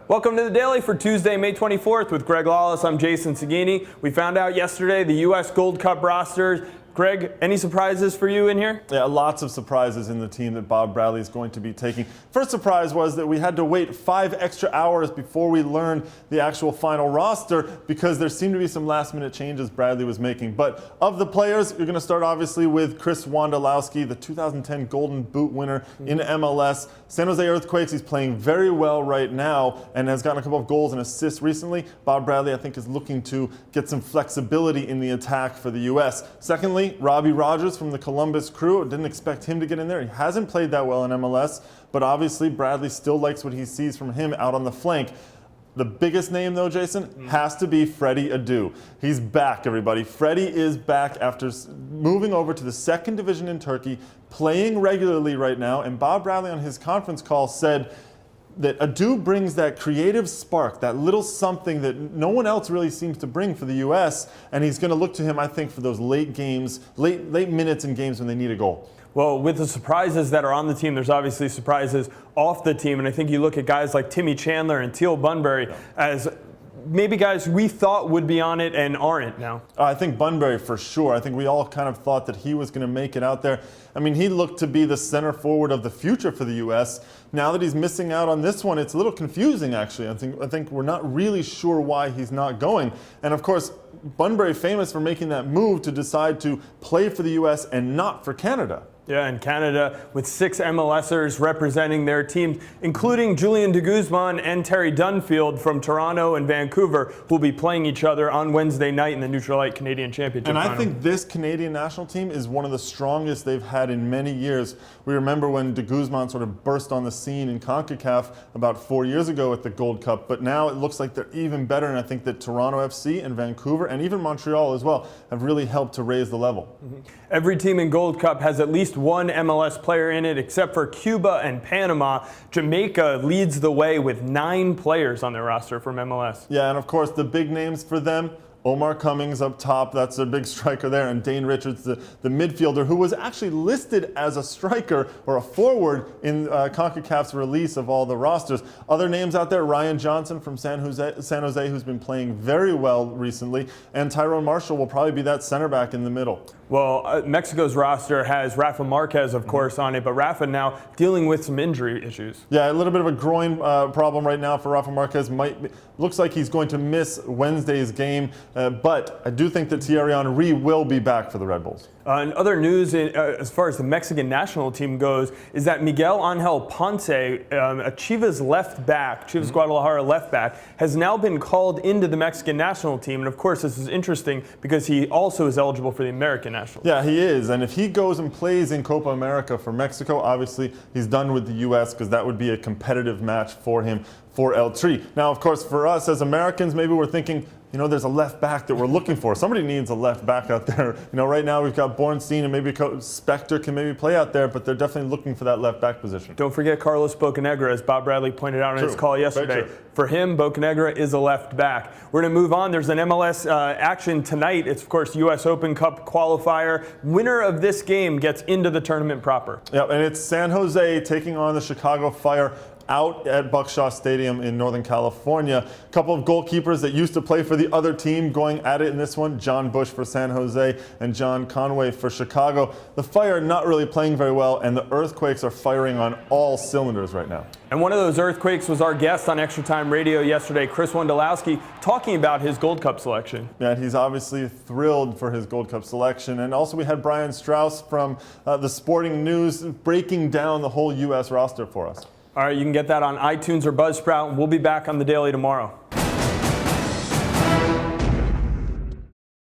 Welcome to the Daily for Tuesday, May 24th with Greg Lawless. I'm Jason Seguini. We found out yesterday the U.S. Gold Cup rosters. Greg, any surprises for you in here? Yeah, lots of surprises in the team that Bob Bradley is going to be taking. First surprise was that we had to wait 5 extra hours before we learned the actual final roster because there seemed to be some last-minute changes Bradley was making. But of the players, you're going to start obviously with Chris Wondolowski, the 2010 Golden Boot winner in MLS. San Jose Earthquakes, he's playing very well right now and has gotten a couple of goals and assists recently. Bob Bradley, I think, is looking to get some flexibility in the attack for the U.S. Secondly, Robbie Rogers from the Columbus Crew. Didn't expect him to get in there. He hasn't played that well in MLS, but obviously Bradley still likes what he sees from him out on the flank. The biggest name, though, Jason, has to be Freddie Adu. He's back, everybody. Freddie is back after moving over to the second division in Turkey, playing regularly right now, and Bob Bradley on his conference call said that Adu brings that creative spark, that little something that no one else really seems to bring for the U.S., and he's going to look to him, I think, for those late games, late minutes in games when they need a goal. Well, with the surprises that are on the team, there's obviously surprises off the team, and I think you look at guys like Timmy Chandler and Teal Bunbury as maybe guys we thought would be on it and aren't now. I think Bunbury for sure. I think we all kind of thought that he was going to make it out there. I mean, he looked to be the center forward of the future for the U.S. Now that he's missing out on this one, it's a little confusing, actually. I think we're not really sure why he's not going. And of course, Bunbury famous for making that move to decide to play for the U.S. and not for Canada. Yeah, and Canada with 6 MLSers representing their teams, including Julian de Guzman and Terry Dunfield from Toronto and Vancouver, who will be playing each other on Wednesday night in the Neutral Light Canadian Championship And final. I think this Canadian national team is one of the strongest they've had in many years. We remember when de Guzman sort of burst on the scene in CONCACAF about 4 years ago at the Gold Cup, but now it looks like they're even better, and I think that Toronto FC and Vancouver and even Montreal as well have really helped to raise the level. Every team in Gold Cup has at least one MLS player in it, except for Cuba and Panama. Jamaica leads the way with 9 players on their roster from MLS. Yeah, and of course the big names for them, Omar Cummings up top, that's their big striker there, and Dane Richards, the midfielder, who was actually listed as a striker or a forward in CONCACAF's release of all the rosters. Other names out there, Ryan Johnson from San Jose, who's been playing very well recently, and Tyrone Marshall will probably be that center back in the middle. Well, Mexico's roster has Rafa Marquez, of course, on it, but Rafa now dealing with some injury issues. Yeah, a little bit of a groin problem right now for Rafa Marquez. Looks like he's going to miss Wednesday's game, but I do think that Thierry Henry will be back for the Red Bulls. And other news as far as the Mexican national team goes is that Miguel Angel Ponce, a Chivas left back, Chivas Guadalajara left back, has now been called into the Mexican national team. And of course, this is interesting because he also is eligible for the American national team. Yeah, he is. And if he goes and plays in Copa America for Mexico, obviously he's done with the U.S. because that would be a competitive match for him for El Tri. Now, of course, for us as Americans, maybe we're thinking, you know, there's a left back that we're looking for. Somebody needs a left back out there. You know, right now we've got Bornstein and maybe Spector can maybe play out there, but they're definitely looking for that left back position. Don't forget Carlos Bocanegra, as Bob Bradley pointed out in his call yesterday. For him, Bocanegra is a left back. We're going to move on. There's an MLS action tonight. It's, of course, U.S. Open Cup qualifier. Winner of this game gets into the tournament proper. Yeah, and it's San Jose taking on the Chicago Fire out at Buckshaw Stadium in Northern California. A couple of goalkeepers that used to play for the other team going at it in this one. John Bush for San Jose and John Conway for Chicago. The Fire not really playing very well, and the Earthquakes are firing on all cylinders right now. And one of those Earthquakes was our guest on Extra Time Radio yesterday, Chris Wondolowski, talking about his Gold Cup selection. Yeah, he's obviously thrilled for his Gold Cup selection. And also we had Brian Strauss from the Sporting News breaking down the whole U.S. roster for us. All right, you can get that on iTunes or Buzzsprout, and we'll be back on the Daily tomorrow.